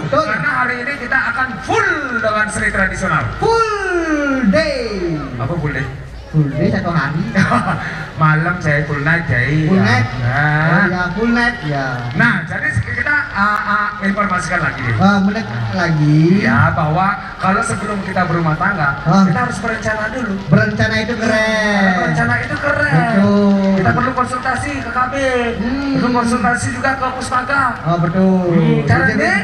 Betul. Karena hari ini kita akan full dengan seni tradisional. Full day. Apa full day? Full day satu hari. Malam saya full night jadi. Full night. Nah. Oh ya, full night ya. Nah, jadi kita informasikan lagi nih. Menit lagi. Ya, bahwa kalau sebelum kita berumah tangga, kita harus berencana dulu. Berencana itu keren. Berencana itu keren. Betul. Kita perlu konsultasi ke KB, perlu konsultasi juga ke Puspaka. Oh betul. Caranya,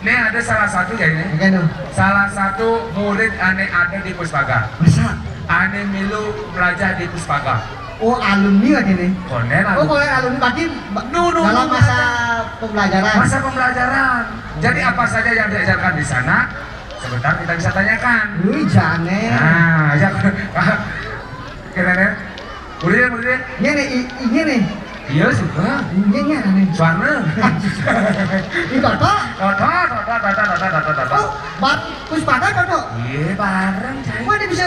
nih ada salah satu ya ini. Oke tuh. Salah satu murid ane ada di Puspaka. Masa? Ane milu belajar di Puspaka. Oh alumni lagi nih. Konen Oh kalau alumni berarti dalam masa pembelajaran. Masa pembelajaran. Jadi apa saja yang diajarkan di sana, sebentar kita bisa tanyakan. Wih jane. Nah, ya. Kira-kira. Murid. Ini nih. Iya suka. Ini nih. Suara. Ini toto. Toto. Oh, Puspaka toto. Iya bareng cai. Kok dia bisa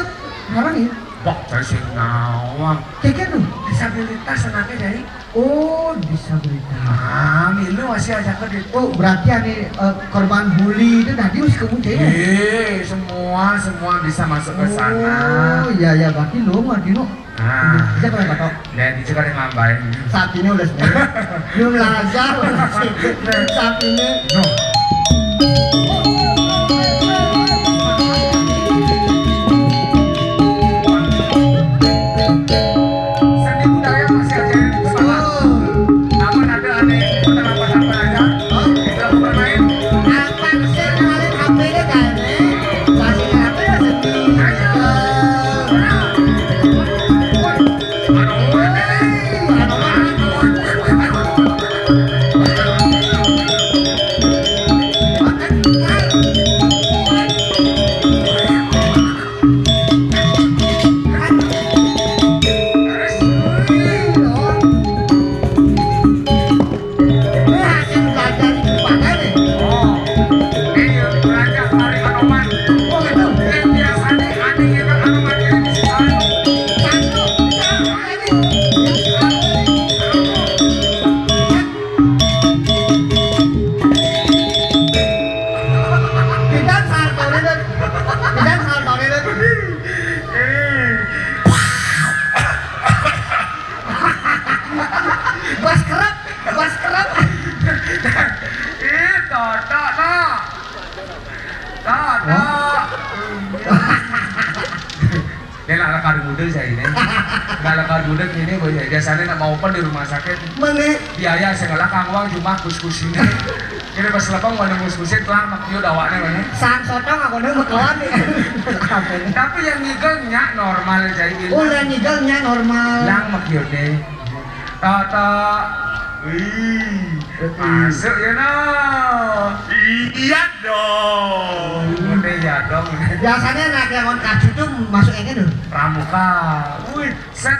apa nih? Bok cai sing ngawang. Kayak tuh. Disabilitas anaknya cai. Oh, disabilitas. Ah, milu masih aja ke gitu. Oh, berarti ane korban bully itu tadi harus kemudian. Iya, semua bisa masuk ke sana. Oh, iya berarti lo ngerti lo. Nah, Bisa kalau katok. dan itu kan yang ngambain. Saat ini udah sebenarnya. Belum lazar. Saat ini. No. Seni budaya masih aja di Puspaka. Namun ada aneh penerapan apa aja? Kita bermain. Apa sih kemarin HP-nya kan? Kasih HP ya sendiri. ini biasanya nak mau open di rumah sakit. Mana? Biaya segala kangwang cuma kus-kus ini. Ini pas lepang mana kus-kusin telah maknya dakwanya mana. Sang sotong aku nih bekelan nih. Tapi yang ngigelnya normal jadi. Oh, yang ngigelnya normal. Yang maknya deh. Tata. Wih, masuk ya no. Iya dong. Iya dong. Biasanya anak yang on kacu tuh masuk ini tuh. Pramuka. Wih, set.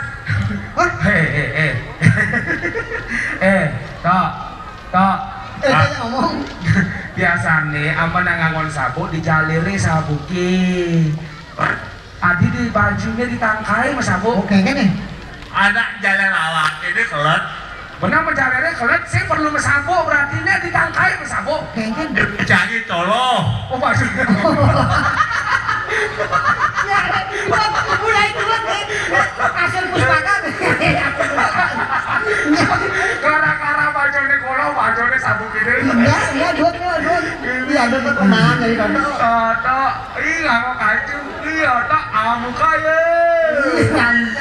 Tok. Dia ngomong. Biasa nih, aman ngangon sabuk dijaliri sabuki. Adi di bajunya ditangkai mas sabuk. Oke kan nih. Anak jalan lawak ini kelet. Benar menjalirnya kelet, saya perlu mas sabuk berarti ini ditangkai mas sabuk. Oke kan. Jangan tolong. Oh bajunya. Ya, mulai dulu nih. Hasil Puspaka nih. Gara-gara bajunya kolong, bajunya sabuk ini. Iya, dua. Iya, ada perkembangan dari Toto. Toto, iya kok kacau. Iya, Toto, kamu kaya.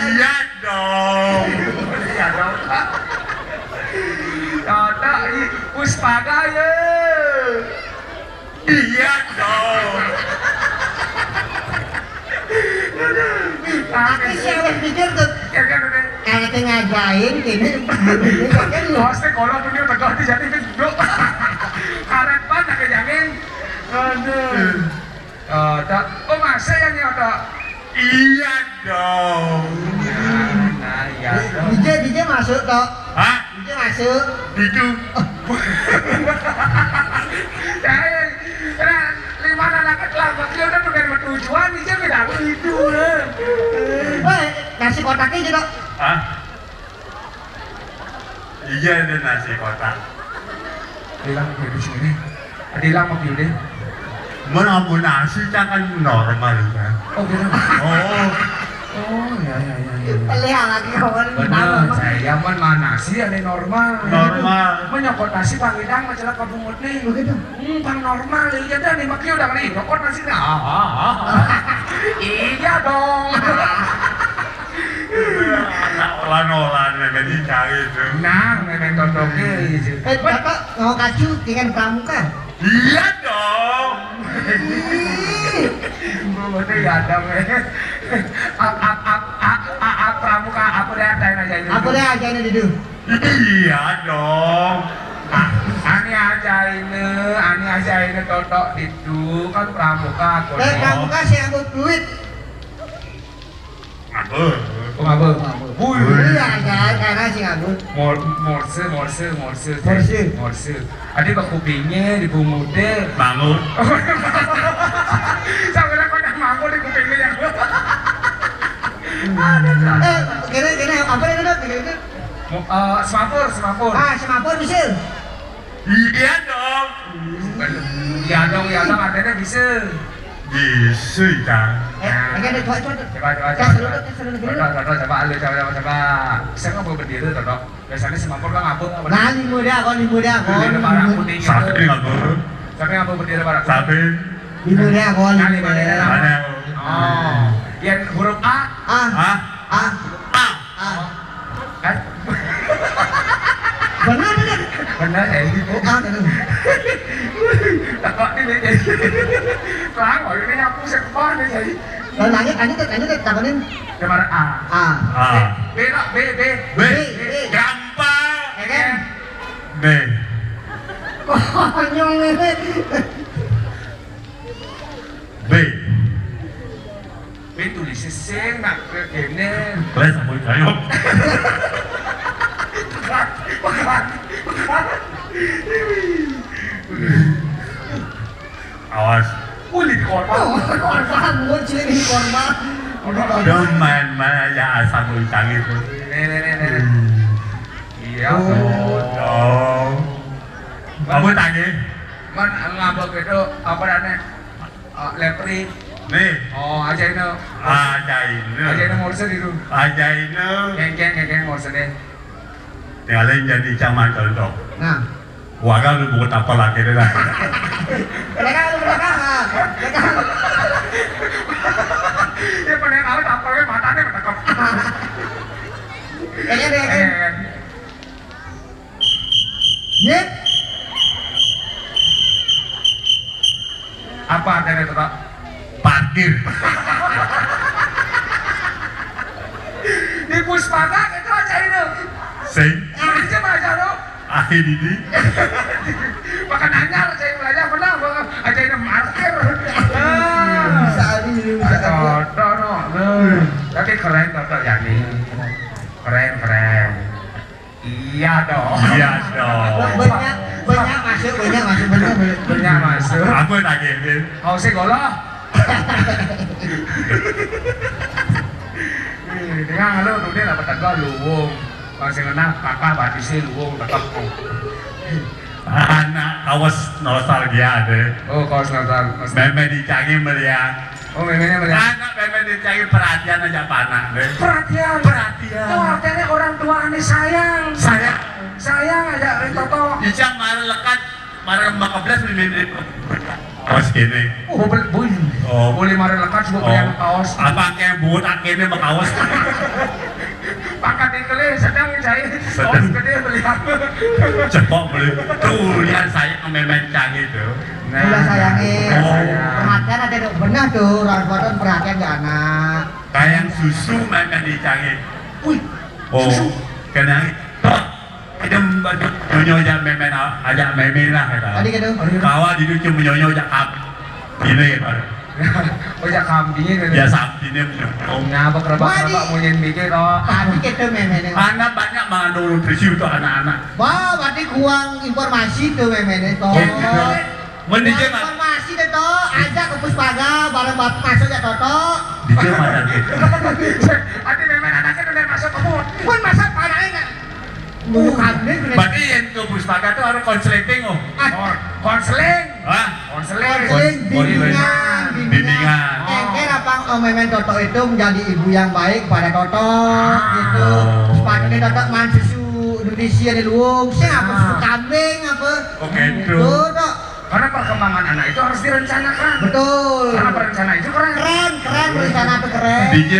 Iya dong. Iya dong. Toto, Puspaka ya. Iya dong. Tapi siapa pikir tuh anaknya ngajain gini kan hostnya kalau dunia tegak di jadi gendok karet banget kejamin aduh oh masa yang nyoto iya dong nah iya dong DJ masuk toh hah? DJ masuk itu lima anak ketelah dia udah dengan tujuan DJ tidak itu nasi kotaknya juga hah? Iya ada nasi kotak. Bilang di sini. Dilang mau pilih. Menamunasi jangan normal kan. Oh gitu. Oh ya. Lihat lagi kawan. Bener, saya mana sih ada normal. Normal. Menyokot nasi Bang Idang majalah kabungut nih. Begitu. Bang normal ya dah nih maknya udah nih nyokot nasi nih. Iya dong. Olan-olan memang dicari itu. Nah, memang cocoknya. Bapak mau kacu dengan pramuka? Iya dong. Bener ya dong. Pramuka apa deh aja ini. Apa deh aja ini dulu? Iya dong. Ani aja ini cocok itu kan pramuka. Pramuka saya ambil duit. Apa? Apa? Iya aja karena sih ambil. Morse. Ada ke kupingnya di bumutnya. Bangun. Sampai aku nak mangkuk di kupingnya yang. Kira-kira apa ini dok? Semapur. Semapur bisa. Iya dong. Ya dong, artinya bisa. Bisa kan. Ada coba. Coba lu coba. Saya nggak mau berdiri tuh dok. Biasanya semapur kan ngapur. Nah ini muda kon. Berdiri barang kuning. Sapi ngapur. Tapi ngapur berdiri barang. Sapi. Di muda kon. Mana? Oh, yang huruf A. Kan? Benar ya ini. Takut nih jadi. Perang hỏi cái nhau cũng sẽ có như vậy. Rồi anh ấy tập lên. Cái mà B đó, B. Gampang. Kan? B. Konyol ini. B. B tulis sing nak ke kene. Boleh sampai kayu. Bukan. Awas. Kulit korban. Korban gue ciri korban. Demen ya asal ucang itu. Nih. Iya. Oh. Kamu tanya? Man ngabok itu apa namanya? Lepri. Nih. Oh, aja ini. Aja ini. Morse itu. Aja ini. Geng morse deh. Tinggalin jadi caman contoh. Nah. Warga lu buat apa lagi deh lah. Belakang. Ya pada kali tampaknya matanya bertekap. Kayaknya. Yep. Apa artinya itu Pak? Parkir. Di Puspaga itu aja itu. Sing. Aja aja dong. Akhir ini. Makan anyar saya belajar pernah aja ini marker. Bisa bisa. Tapi keren cocok ya nih. Keren. Iya dong. Banyak masuk Banyak masuk. Aku tanya ini. Kau sih golah. Dengan lo tuh dia dapat tegak luwung. Masih kena kakak batisi luwung tetap. Anak kawas nostalgia deh. Oh kau senang. Memang dicari melihat. Oh memangnya melihat. Anak memang dicari perhatian aja panak deh. Perhatian. Itu artinya orang tua ini sayang. Sayang aja Toto. Ijang marah lekat, marah makablas mimin. Kaos kene. Boleh marah lekat sebab belian kaos. Apa kayak buat akhirnya makaos. Pakat ikli sedang saya. Kaos gede belian. Cepok beli. Tuh lihat saya memang canggih tuh. Udah sayangin. Perhatian ada dok benar tuh. Orang perhatian ke anak. Kayak susu memang dicari. Wih. Oh, kena idem nyonyo aja memen aja memen lah kata. Tadi gitu. Kawa di cuma nyonyo aja kap. Ini kan. Oh ya kambingnya kan. Ya sampinnya. Ngapa kerabak mau mikir toh. Tadi gitu memennya. Anak banyak mengandung nutrisi untuk anak-anak. Wah, berarti kurang informasi tuh memennya toh. Mending informasi tuh toh. Ajak ke Puspaga bareng bapak masuk ya Toto. Dikit macam gitu. Nanti memen anaknya udah masuk kebun. Pun masak panahnya nggak? Bukan nih. Berarti yang ke Puspaga tuh harus konsleting oh. Konseling. Bimbingan. Bimbingan. Engker apa Memen Toto itu menjadi ibu yang baik pada Toto gitu. Sepatutnya Toto main susu Indonesia di luung. Siapa susu kambing apa? Oke itu. Tuh, Tok. Karena perkembangan anak itu harus direncanakan. Betul. Karena perencana itu keren. Keren rencana itu keren. DJ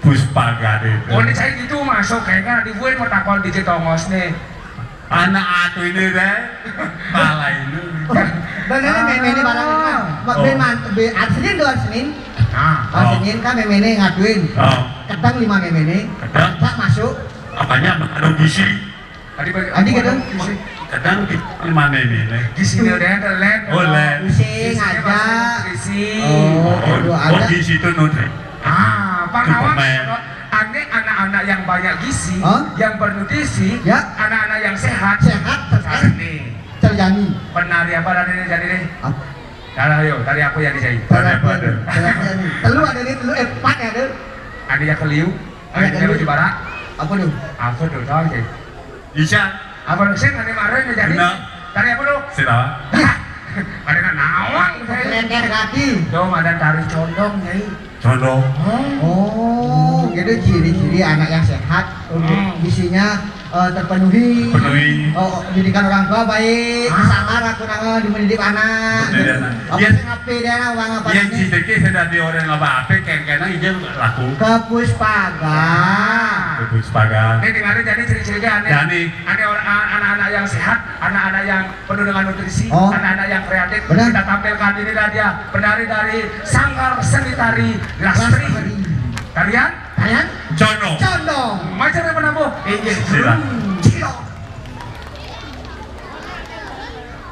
Puspaga itu. Oh ini saya gitu masuk kayaknya di buat mau takol DJ Tongos nih. Anak atu ini deh. Pala ini. Bener Memen barang ini. Senin doang Senin. Senin kan Memen ngaduin. Kadang 5 Memen. Tak masuk. Apanya ada gizi. Adi kadang Kadang di mana ini? Gizi udah len. Oh len. pusing aja. Gizi. Oh gizi itu nutri. Pak Kawan, aneh anak-anak yang banyak gizi, yang bernutrisi, Ya. anak-anak yang sehat, nih. Terjadi. Penari apa tadi nih jadi nih? Ayo, tadi aku yang dijahit. Telu ada nih, telu 4 ada. Ada yang keliu, ada yang baju barak. Apa tuh? Apa tuh tahu sih? Isya. Apa tuh sih? Ada marah yang jadi? Tari apa tuh? Sira. Ada yang nawang. Lengker kaki. Tuh ada tari condong nyai. Condong. Oh, itu ciri-ciri anak yang sehat untuk gizinya terpenuhi. Didikan orang tua baik, sangar aku nang dimendidik anak. Apa sih ngapain dia uang apa Yang ciri sudah di orang apa kena izin laku. ke Puspaga. Puspaga. Ini dengarin jadi ciri-cirinya aneh. Aneh anak-anak yang sehat, anak-anak yang penuh dengan nutrisi, anak-anak yang kreatif. Benar. Kita tampilkan inilah dia penari dari Sanggar Seni Tari Lastri. Kalian? Kalian? Condong. Condong. Macam apa nabo? Sira. Cilok.